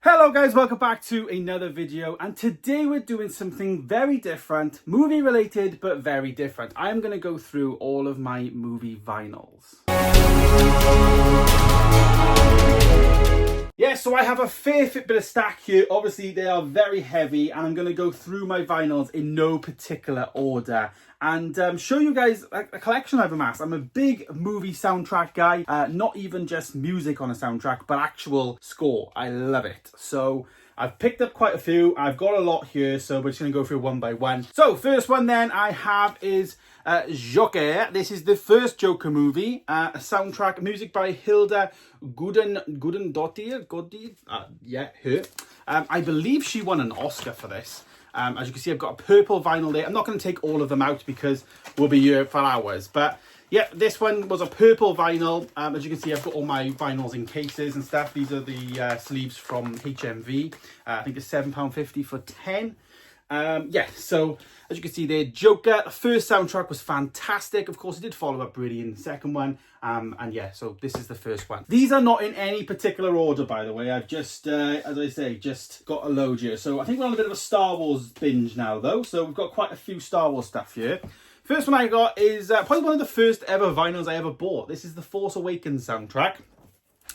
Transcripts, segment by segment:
Hello guys, welcome back to another video, and today we're doing something very different, movie related but very different. I'm going to go through all of my movie vinyls. Yeah, so I have a fair bit of stack here. Obviously they are very heavy and I'm going to go through my vinyls in no particular order and show you guys a collection I've amassed. I'm a big movie soundtrack guy, not even just music on a soundtrack, but actual score. I love it. So I've picked up quite a few. I've got a lot here, so we're just going to go through one by one. So first one then I have is Joker. This is the first Joker movie, a soundtrack, music by Hilda Gudnadottir. Yeah, her. I believe she won an Oscar for this. As you can see, I've got a purple vinyl there. I'm not going to take all of them out because we'll be here for hours. But yeah, this one was a purple vinyl. As you can see, I've got all my vinyls in cases and stuff. These are the sleeves from HMV. I think it's £7.50 for 10. Yeah, so as you can see there, Joker, the first soundtrack was fantastic. Of course, it did follow up really in the second one. And yeah, so this is the first one. These are not in any particular order, by the way. I've just, as I say, just got a load here. So I think we're on a bit of a Star Wars binge now, though. So we've got quite a few Star Wars stuff here. First one I got is probably one of the first ever vinyls I ever bought. This is the Force Awakens soundtrack.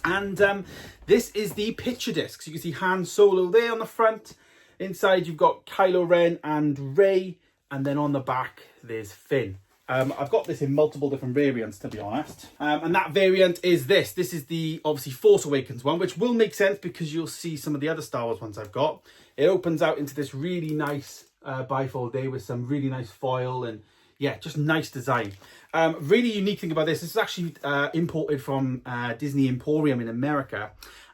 And this is the picture disc. So you can see Han Solo there on the front. Inside you've got Kylo Ren and Rey, and then on the back there's Finn. I've got this in multiple different variants, to be honest. And that variant is this. This is the, obviously, Force Awakens one, which will make sense because you'll see some of the other Star Wars ones I've got. It opens out into this really nice bifold there with some really nice foil and, yeah, just nice design. Really unique thing about this is actually imported from Disney Emporium in America.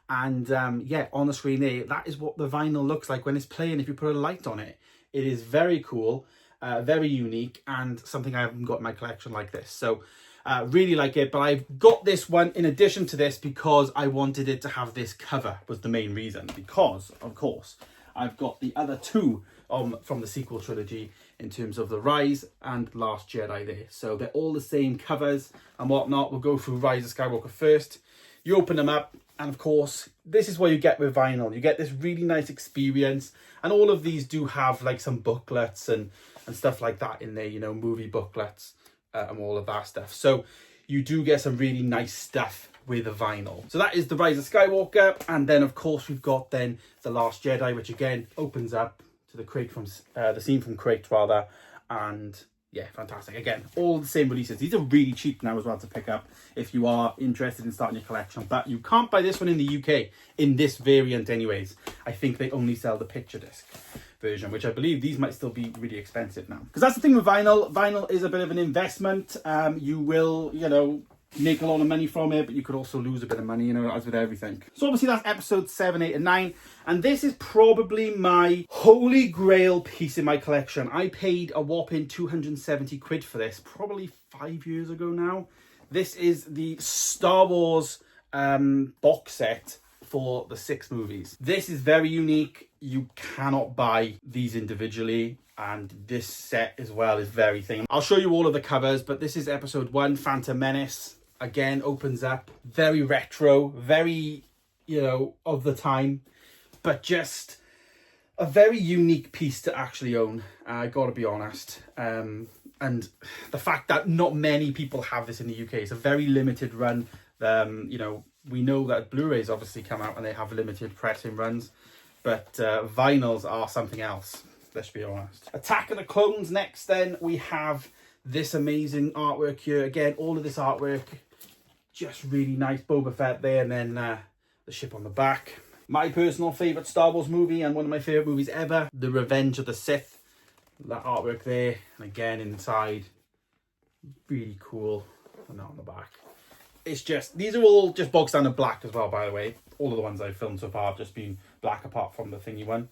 And yeah, on the screen there, that is what the vinyl looks like when it's playing if you put a light on it. It is very cool, very unique, and something I haven't got in my collection like this. So really like it, but I've got this one in addition to this because I wanted it to have this cover, was the main reason. Because, of course, I've got the other two from the sequel trilogy in terms of The Rise and Last Jedi there. So they're all the same covers and whatnot. We'll go through Rise of Skywalker first. You open them up. And of course, this is what you get with vinyl. You get this really nice experience. And all of these do have like some booklets and stuff like that in there, you know, movie booklets and all of that stuff. So you do get some really nice stuff with the vinyl. So that is The Rise of Skywalker. And then, of course, we've got then The Last Jedi, which again opens up to the scene from Crate, rather. And yeah, fantastic. Again, all the same releases. These are really cheap now as well to pick up if you are interested in starting your collection. But you can't buy this one in the UK, in this variant anyways. I think they only sell the picture disc version, which I believe these might still be really expensive now. Because that's the thing with vinyl. Vinyl is a bit of an investment. You will, you know, make a lot of money from it, but you could also lose a bit of money, you know, as with everything. So obviously that's episode 7, 8 and 9. And this is probably my holy grail piece in my collection. I paid a whopping 270 quid for this, probably 5 years ago now. This is the Star Wars box set for the 6 movies. This is very unique. You cannot buy these individually. And this set as well is very thin. I'll show you all of the covers, but this is episode 1, Phantom Menace. Again, opens up, very retro, very, you know, of the time, but just a very unique piece to actually own. I gotta be honest. And the fact that not many people have this in the UK, it's a very limited run. You know, we know that Blu-rays obviously come out and they have limited pressing runs, but vinyls are something else. Let's be honest. Attack of the Clones next. Then we have this amazing artwork here. Again, all of this artwork, just really nice. Boba Fett there, and then the ship on the back. My personal favourite Star Wars movie and one of my favourite movies ever, The Revenge of the Sith. That artwork there, and again inside, really cool. And that on the back. It's just, these are all just bog standard black as well, by the way. All of the ones I've filmed so far have just been black apart from the thingy one.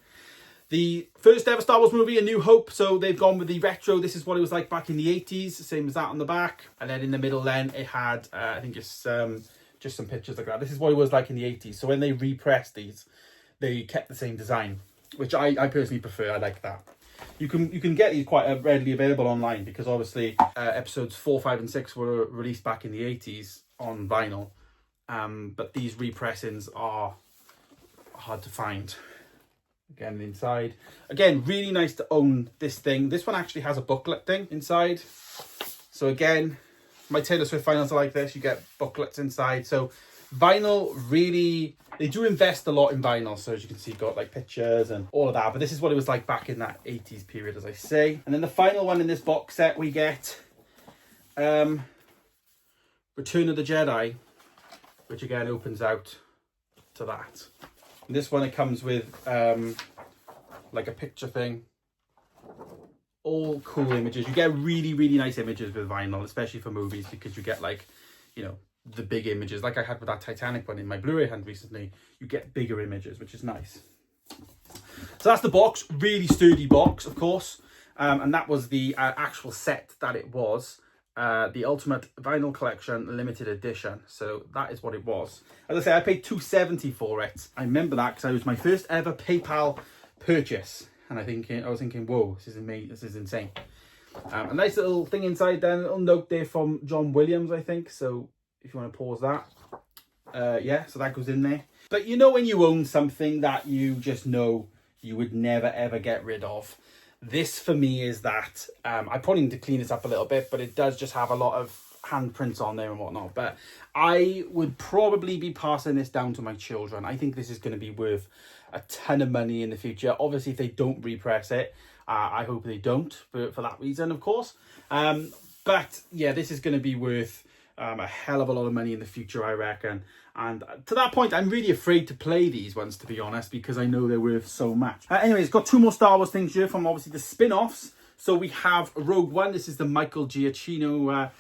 The first ever Star Wars movie, A New Hope. So they've gone with the retro. This is what it was like back in the 80s. Same as that on the back. And then in the middle then it had, I think it's just some pictures like that. This is what it was like in the 80s. So when they repressed these, they kept the same design, which I personally prefer. I like that. You can get these quite readily available online because obviously episodes 4, 5 and 6 were released back in the 80s on vinyl. But these repressings are hard to find. Again, inside. Again, really nice to own this thing. This one actually has a booklet thing inside. So again, my Taylor Swift vinyls are like this. You get booklets inside. So vinyl really, they do invest a lot in vinyl. So as you can see, got like pictures and all of that. But this is what it was like back in that 80s period, as I say. And then the final one in this box set, we get Return of the Jedi, which again opens out to that. And this one, it comes with like a picture thing. All cool images. You get really, really nice images with vinyl, especially for movies, because you get like, you know, the big images. Like I had with that Titanic one in my Blu-ray hunt recently, you get bigger images, which is nice. So that's the box. Really sturdy box, of course. And that was the actual set that it was. The Ultimate Vinyl Collection Limited Edition. So that is what it was. As I say, I paid $270 for it. I remember that because it was my first ever PayPal purchase. And I was thinking, whoa, this is amazing. This is insane. A nice little thing inside there, a little note there from John Williams, I think. So if you want to pause that. Yeah, so that goes in there. But you know when you own something that you just know you would never, ever get rid of. This for me is that. I probably need to clean this up a little bit, but it does just have a lot of handprints on there and whatnot. But I would probably be passing this down to my children. I think this is going to be worth a ton of money in the future. Obviously, if they don't repress it, I hope they don't for that reason, of course. But yeah, this is going to be worth a hell of a lot of money in the future, I reckon. And to that point, I'm really afraid to play these ones, to be honest, because I know they're worth so much. Anyways, got two more Star Wars things here from obviously the spin-offs. So we have Rogue One. This is the Michael Giacchino,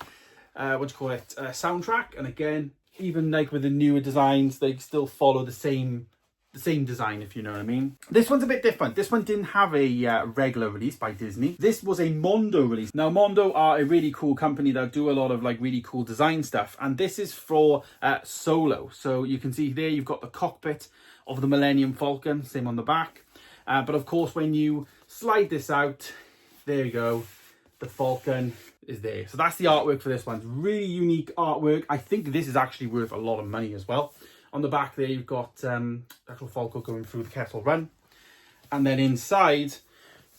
soundtrack. And again, even like with the newer designs, they still follow the same design, if you know what I mean. This one's a bit different. This one didn't have a regular release by Disney. This was a Mondo release. Now, Mondo are a really cool company that do a lot of like really cool design stuff. And this is for Solo. So you can see there, you've got the cockpit of the Millennium Falcon, same on the back. But of course, when you slide this out, there you go. The Falcon is there. So that's the artwork for this one. It's really unique artwork. I think this is actually worth a lot of money as well. On the back there, you've got actual Falco going through the Kessel Run. And then inside,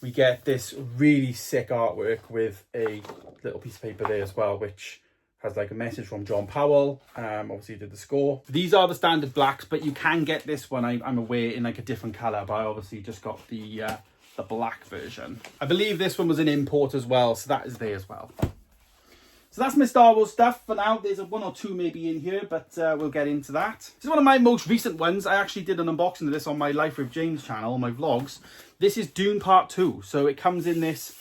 we get this really sick artwork with a little piece of paper there as well, which has like a message from John Powell. Obviously, he did the score. These are the standard blacks, but you can get this one, I'm aware, in like a different colour. But I obviously just got the black version. I believe this one was an import as well, so that is there as well. So that's my Star Wars stuff for now. There's one or two maybe in here, but we'll get into that. This is one of my most recent ones. I actually did an unboxing of this on my Life with James channel, my vlogs. This is Dune Part 2. So it comes in this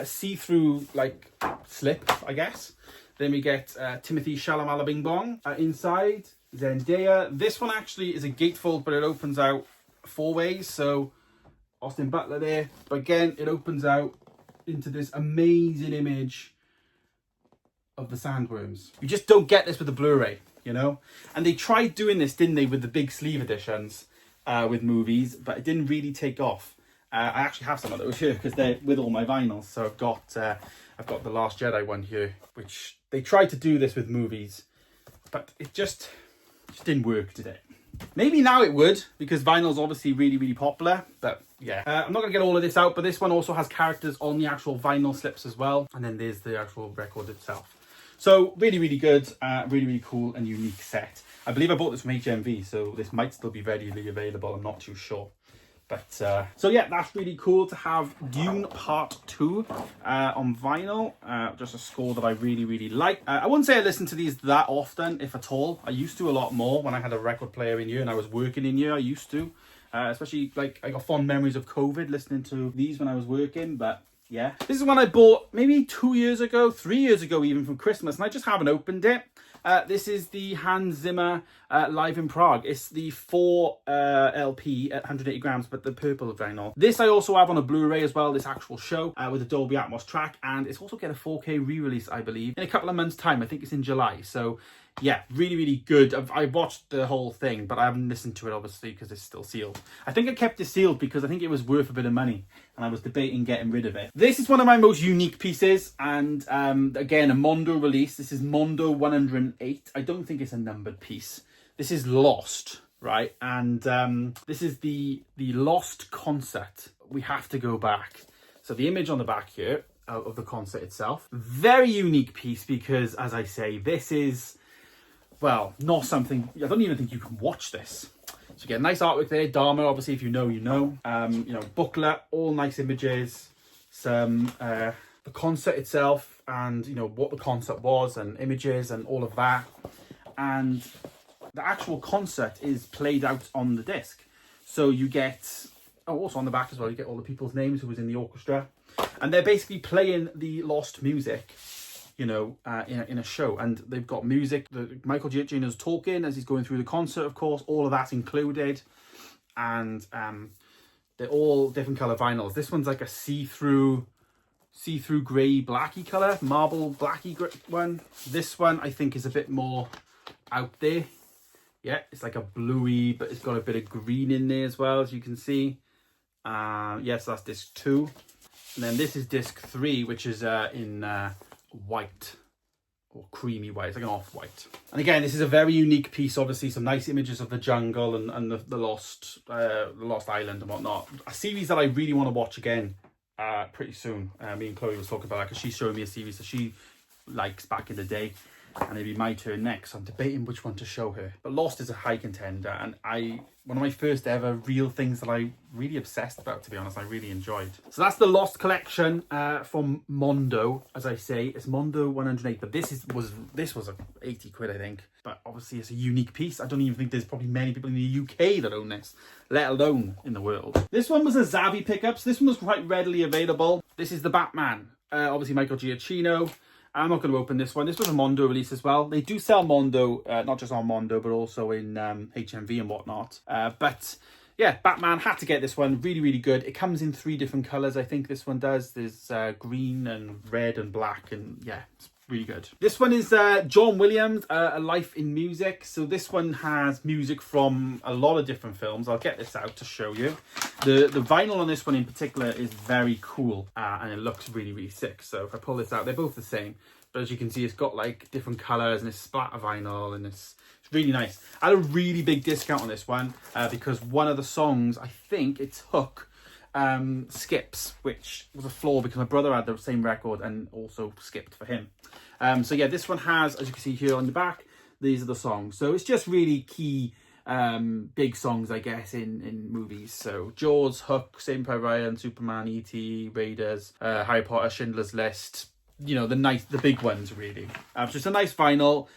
see-through like slip, I guess. Then we get Timothy Chalamet Bing Bong. Inside, Zendaya. This one actually is a gatefold, but it opens out 4 ways. So Austin Butler there. But again, it opens out into this amazing image of the sandworms. You just don't get this with the Blu-ray, you know? And they tried doing this, didn't they, with the big sleeve editions with movies, but it didn't really take off. I actually have some of those here because they're with all my vinyls. So I've got the Last Jedi one here, which they tried to do this with movies, but it just didn't work, did it? Maybe now it would, because vinyl's obviously really, really popular, but yeah. I'm not going to get all of this out, but this one also has characters on the actual vinyl slips as well. And then there's the actual record itself. So really, really good, really, really cool and unique set. I believe I bought this from HMV, so this might still be readily available. I'm not too sure. But so yeah, that's really cool to have Dune Part 2 on vinyl. Just a score that I really, really like. I wouldn't say I listen to these that often, if at all. I used to a lot more when I had a record player in here and I was working in here. I used to. Especially, like, I got fond memories of COVID listening to these when I was working, but yeah. This is one I bought maybe 2 years ago, 3 years ago even, from Christmas, and I just haven't opened it. This is the Hans Zimmer Live in Prague. It's the 4 LP at 180 grams, but the purple vinyl. This I also have on a Blu-ray as well, this actual show with a Dolby Atmos track, and it's also get a 4K re-release, I believe, in a couple of months' time. I think it's in July, so yeah, really, really good. I watched the whole thing, but I haven't listened to it, obviously, because it's still sealed. I think I kept it sealed because I think it was worth a bit of money, and I was debating getting rid of it. This is one of my most unique pieces, and again, a Mondo release. This is Mondo 108. I don't think it's a numbered piece. This is Lost. right? And this is the Lost concert. We have to go back. So the image on the back here of the concert itself, very unique piece because, as I say, this is, well, not something, I don't even think you can watch this. So you get nice artwork there. Dharma, obviously, if you know, you know. You know, booklet, all nice images. Some the concert itself, and you know what the concert was, and images, and all of that. And the actual concert is played out on the disc. So you get, oh, also on the back as well, you get all the people's names who was in the orchestra, and they're basically playing the Lost music, you know, in a show. And they've got music. Michael Giacchino's talking as he's going through the concert, of course. All of that's included. And they're all different colour vinyls. This one's like a see-through grey blacky colour, marble blacky one. This one I think is a bit more out there. Yeah, it's like a bluey, but it's got a bit of green in there as well, as you can see. Yes, that's disc 2. And then this is disc 3, which is in white, or creamy white. It's like an off-white. And again, this is a very unique piece. Obviously, some nice images of the jungle and the lost island and whatnot. A series that I really want to watch again pretty soon. Me and Chloe was talking about that because she's showing me a series that she likes back in the day, and it'd be my turn next. I'm debating which one to show her. But Lost is a high contender, and one of my first ever real things that I really obsessed about, to be honest. I really enjoyed. So that's the Lost collection from Mondo. As I say, it's Mondo 108, but this was a 80 quid, I think. But obviously it's a unique piece. I don't even think there's probably many people in the UK that own this, let alone in the world. This one was a Zavvi pickup, so this one was quite readily available. This is the Batman, obviously Michael Giacchino. I'm not going to open this one. This was a Mondo release as well. They do sell Mondo, not just on Mondo, but also in HMV and whatnot. But yeah, Batman, had to get this one. Really, really good. It comes in 3 different colours, I think this one does. There's green and red and black, and yeah, it's really good. This one is John Williams, A Life in Music. So this one has music from a lot of different films. I'll get this out to show you. The vinyl on this one in particular is very cool, and it looks really, really sick. So if I pull this out, they're both the same. But as you can see, it's got like different colours and it's splatter vinyl, and it's really nice. I had a really big discount on this one because one of the songs, I think it's Hook, skips, which was a flaw because my brother had the same record and also skipped for him. So yeah, this one has, as you can see here on the back, these are the songs. So it's just really key big songs, I guess, in movies. So Jaws, Hook, Saving Private Ryan, Superman, E.T., Raiders, Harry Potter, Schindler's List. You know, the big ones, really. So it's a nice vinyl.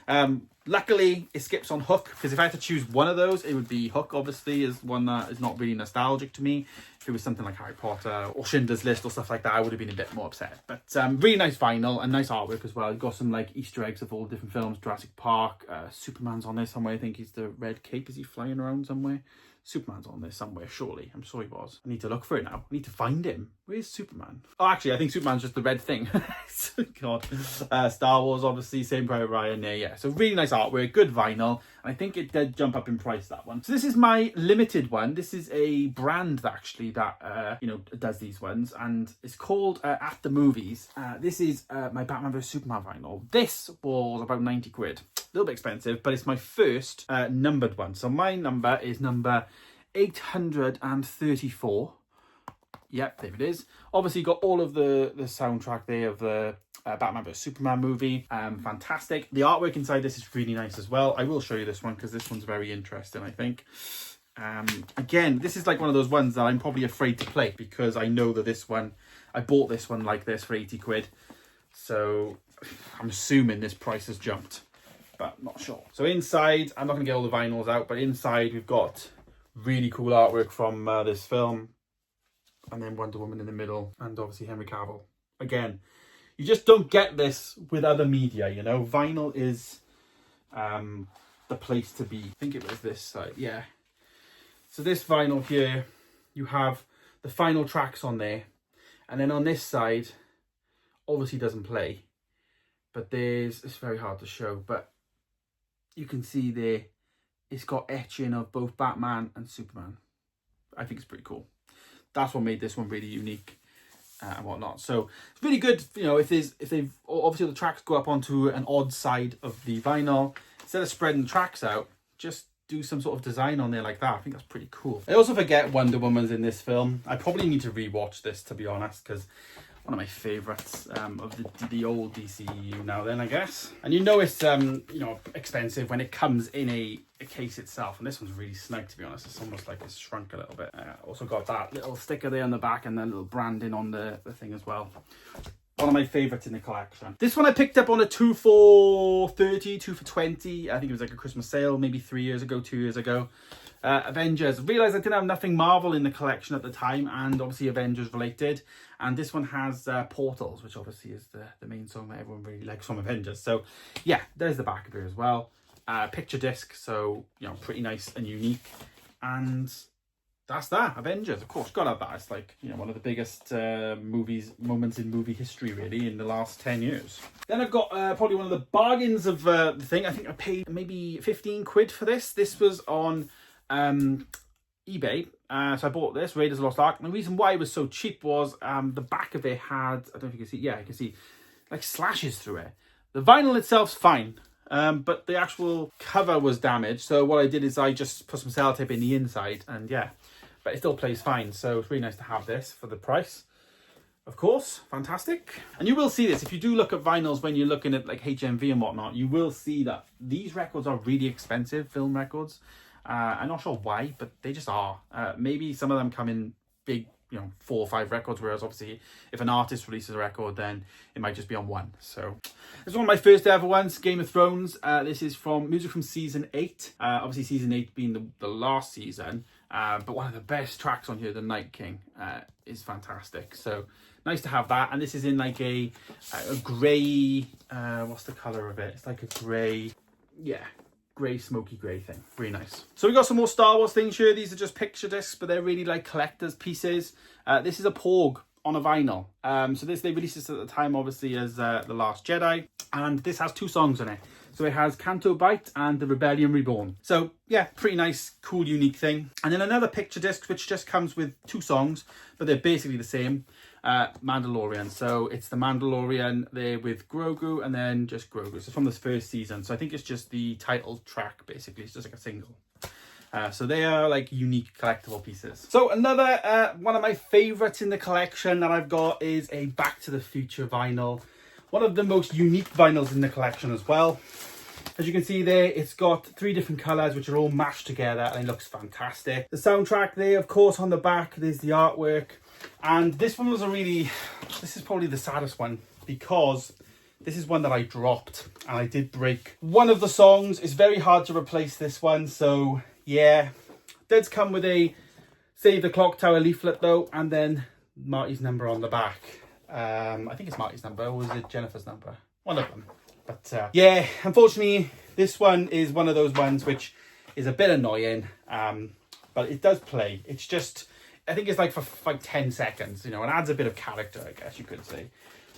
Luckily, it skips on Hook, because if I had to choose one of those, it would be Hook, obviously, is one that is not really nostalgic to me. If it was something like Harry Potter or Schindler's List or stuff like that, I would have been a bit more upset. But really nice vinyl and nice artwork as well. You've got some like Easter eggs of all the different films. Jurassic Park, Superman's on there somewhere. I think he's the red cape. Is he flying around somewhere? Superman's on there somewhere, surely. I'm sure he was. I need to look for it now. I need to find him. Where's Superman? Oh, actually, I think Superman's just the red thing. God. Star Wars, obviously. Saving Private Ryan there, yeah. So really nice artwork, good vinyl. And I think it did jump up in price, that one. So this is my limited one. This is a brand, actually, that, you know, does these ones. And it's called At the Movies. This is my Batman vs Superman vinyl. This was about 90 quid. A little bit expensive, but it's my first numbered one. So my number is number 834. Yep, there it is. Obviously got all of the soundtrack there of the Batman vs Superman movie. Fantastic. The artwork inside this is really nice as well. I will show you this one because this one's very interesting, I think. Again, this is like one of those ones that I'm probably afraid to play because I know that this one, I bought this one like this for 80 quid. So I'm assuming this price has jumped, but not sure. So inside, I'm not going to get all the vinyls out, but inside we've got really cool artwork from this film. And then Wonder Woman in the middle, and obviously Henry Cavill. Again, you just don't get this with other media, you know. Vinyl is the place to be. I think it was this side, yeah. So this vinyl here, you have the final tracks on there. And then on this side, obviously doesn't play. But it's very hard to show, but you can see there, it's got etching of both Batman and Superman. I think it's pretty cool. That's what made this one really unique and whatnot. So it's really good, you know, if they've obviously the tracks go up onto an odd side of the vinyl. Instead of spreading the tracks out, just do some sort of design on there like that. I think that's pretty cool. I also forget Wonder Woman's in this film. I probably need to rewatch this, to be honest, because one of my favourites of the old DCEU now then, I guess. And you know it's, you know, expensive when it comes in a case itself. And this one's really snug, to be honest. It's almost like it's shrunk a little bit. Also got that little sticker there on the back and then a little branding on the thing as well. One of my favourites in the collection. This one I picked up on a 2 for 30, 2 for 20. I think it was like a Christmas sale, maybe 2 years ago. Avengers. Realised I didn't have nothing Marvel in the collection at the time, and obviously Avengers related. And this one has Portals, which obviously is the main song that everyone really likes from Avengers. So yeah, there's the back of it as well. Picture disc, so you know, pretty nice and unique. And that's that. Avengers, of course, gotta have that. It's like, you know, one of the biggest moments in movie history, really, in the last 10 years. Then I've got probably one of the bargains of the thing. I think I paid maybe 15 quid for this. This was on eBay. So I bought this, Raiders of the Lost Ark. And the reason why it was so cheap was the back of it had, I don't know if you can see, yeah, you can see, like slashes through it. The vinyl itself's fine. But the actual cover was damaged. So what I did is I just put some sellotape in the inside, and yeah, but it still plays fine. So it's really nice to have this for the price. Of course, fantastic. And you will see this if you do look at vinyls when you're looking at like HMV and whatnot. You will see that these records are really expensive, film records. I'm not sure why, but they just are. Maybe some of them come in big, you know, 4 or 5 records, whereas obviously if an artist releases a record, then it might just be on one. So it's one of my first ever ones, Game of Thrones. This is from music from season 8. Obviously season 8 being the last season, but one of the best tracks on here, The Night King, is fantastic. So nice to have that. And this is in like a grey, what's the colour of it? It's like a grey, yeah, grey, smoky grey thing. Really nice. So we got some more Star Wars things here. These are just picture discs, but they're really like collector's pieces. This is a Porg on a vinyl. So they released this at the time, obviously, as The Last Jedi. And this has 2 songs on it. So it has Canto Bight and The Rebellion Reborn. So yeah, pretty nice, cool, unique thing. And then another picture disc, which just comes with 2 songs, but they're basically the same. Mandalorian. So it's the Mandalorian there with Grogu, and then just Grogu. So from this first season. So I think it's just the title track, basically. It's just like a single. So they are like unique collectible pieces. So another one of my favorites in the collection that I've got is a Back to the Future vinyl. One of the most unique vinyls in the collection as well. As you can see there, it's got 3 different colours which are all mashed together, and it looks fantastic. The soundtrack there, of course, on the back, there's the artwork. And this one was this is probably the saddest one, because this is one that I dropped and I did break one of the songs. It's very hard to replace this one, so yeah. It does come with a Save the Clock Tower leaflet though, and then Marty's number on the back. I think it's Marty's number, or was it Jennifer's number? One of them. But yeah, unfortunately, this one is one of those ones which is a bit annoying, but it does play. It's just, I think it's like for like 10 seconds, you know, and adds a bit of character, I guess you could say.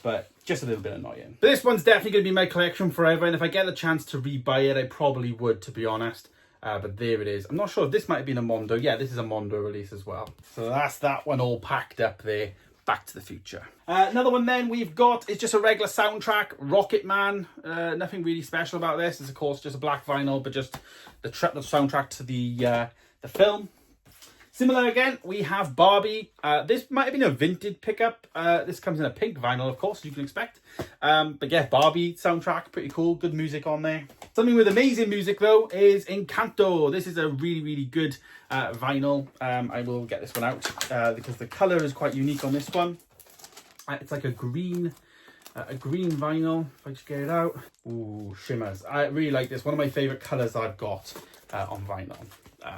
But just a little bit annoying. But this one's definitely going to be my collection forever, and if I get the chance to rebuy it, I probably would, to be honest. But there it is. I'm not sure if this might have been a Mondo. Yeah, this is a Mondo release as well. So that's that one all packed up there. Back to the Future. Another one then we've got is just a regular soundtrack, Rocket Man. Nothing really special about this. It's of course just a black vinyl, but just the soundtrack to the film. Similar again, we have Barbie. This might have been a vintage pickup. This comes in a pink vinyl, of course, as you can expect. But yeah, Barbie soundtrack, pretty cool. Good music on there. Something with amazing music, though, is Encanto. This is a really, really good vinyl. I will get this one out because the colour is quite unique on this one. It's like a green vinyl, if I just get it out. Ooh, shimmers. I really like this. One of my favourite colours I've got on vinyl.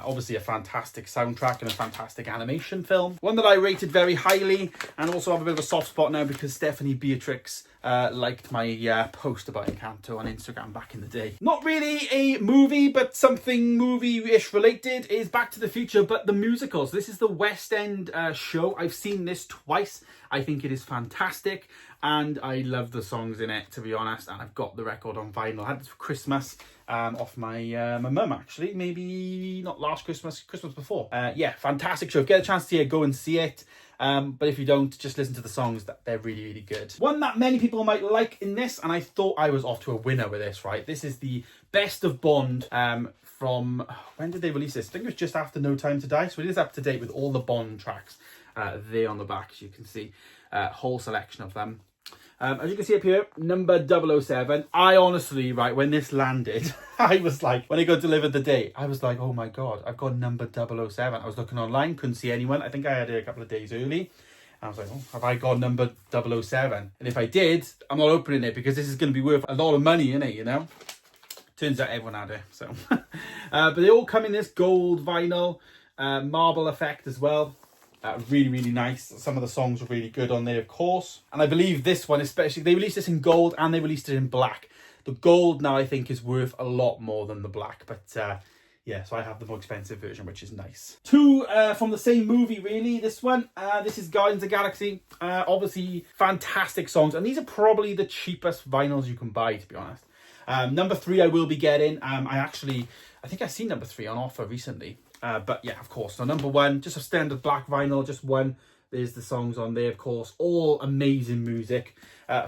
Obviously a fantastic soundtrack and a fantastic animation film. One that I rated very highly, and also have a bit of a soft spot now because Stephanie Beatrix liked my post about Encanto on Instagram back in the day. Not really a movie, but something movie-ish related is Back to the Future, but the musicals. This is the West End show. I've seen this twice. I think it is fantastic, and I love the songs in it, to be honest, and I've got the record on vinyl. I had this for Christmas off my mum, actually. Maybe not last Christmas, Christmas before. Yeah, fantastic show. If you get a chance to go and see it. But if you don't, just listen to the songs. They're really, really good. One that many people might like in this, and I thought I was off to a winner with this, right? This is the Best of Bond from, when did they release this? I think it was just after No Time to Die. So it is up to date with all the Bond tracks there on the back, as you can see. Whole selection of them. As you can see up here, number 007. I honestly, right, when this landed, I was like, when it got delivered the day, I was like, oh my God, I've got number 007. I was looking online, couldn't see anyone. I think I had it a couple of days early. I was like, oh, have I got number 007? And if I did, I'm not opening it because this is going to be worth a lot of money, innit, you know? Turns out everyone had it, so. But they all come in this gold vinyl, marble effect as well. Really, really nice. Some of the songs were really good on there, of course. And I believe this one especially, they released this in gold and they released it in black. The gold now I think is worth a lot more than the black. But yeah, so I have the more expensive version, which is nice. Two from the same movie, really. This one, this is Guardians of the Galaxy. Obviously, fantastic songs. And these are probably the cheapest vinyls you can buy, to be honest. Number 3 I will be getting. I think I've seen number 3 on offer recently. But yeah, of course. So number 1, just a standard black vinyl, just one. There's the songs on there, of course. All amazing music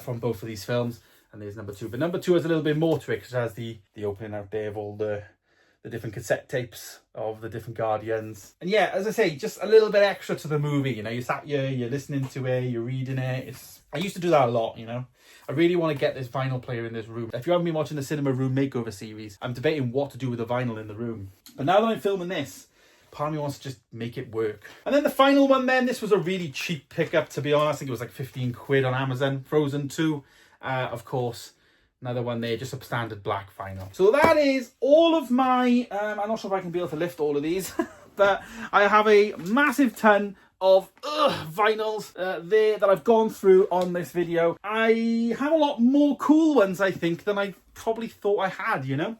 from both of these films. And there's number 2. But number 2 has a little bit more to it, because it has the opening out there of all the different cassette tapes of the different Guardians. And yeah, as I say, just a little bit extra to the movie. You know, you sat here, you're listening to it, you're reading it. I used to do that a lot, you know. I really want to get this vinyl player in this room. If you haven't been watching the Cinema Room Makeover series, I'm debating what to do with the vinyl in the room. But now that I'm filming this, part of me wants to just make it work. And then the final one then, this was a really cheap pickup, to be honest. I think it was like 15 quid on Amazon. Frozen 2, of course. Another one there, just a standard black vinyl. So that is all of my, I'm not sure if I can be able to lift all of these, but I have a massive ton of vinyls there that I've gone through on this video. I have a lot more cool ones, I think, than I probably thought I had, you know?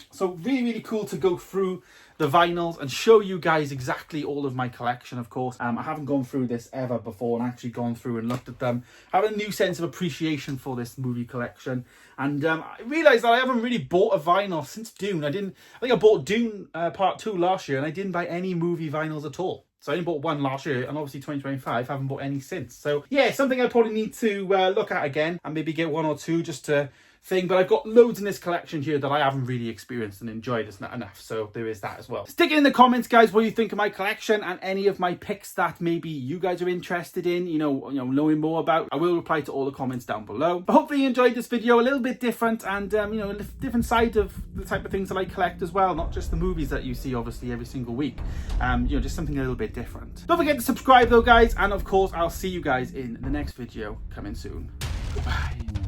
So really, really cool to go through the vinyls and show you guys exactly all of my collection, of course. I haven't gone through this ever before and actually gone through and looked at them. I have a new sense of appreciation for this movie collection. And I realised that I haven't really bought a vinyl since Dune. I think I bought Dune Part 2 last year, and I didn't buy any movie vinyls at all. So I only bought one last year, and obviously 2025, I haven't bought any since. So yeah, something I probably need to look at again, and maybe get 1 or 2 just to thing. But I've got loads in this collection here that I haven't really experienced and enjoyed. It's not enough, so there is that as well. Stick it in the comments, guys, what you think of my collection and any of my picks that maybe you guys are interested in, you know, knowing more about. I will reply to all the comments down below. But hopefully you enjoyed this video, a little bit different, and you know, a different side of the type of things that I collect as well, not just the movies that you see obviously every single week. You know, just something a little bit different. Don't forget to subscribe though, guys, and of course I'll see you guys in the next video coming soon. Goodbye.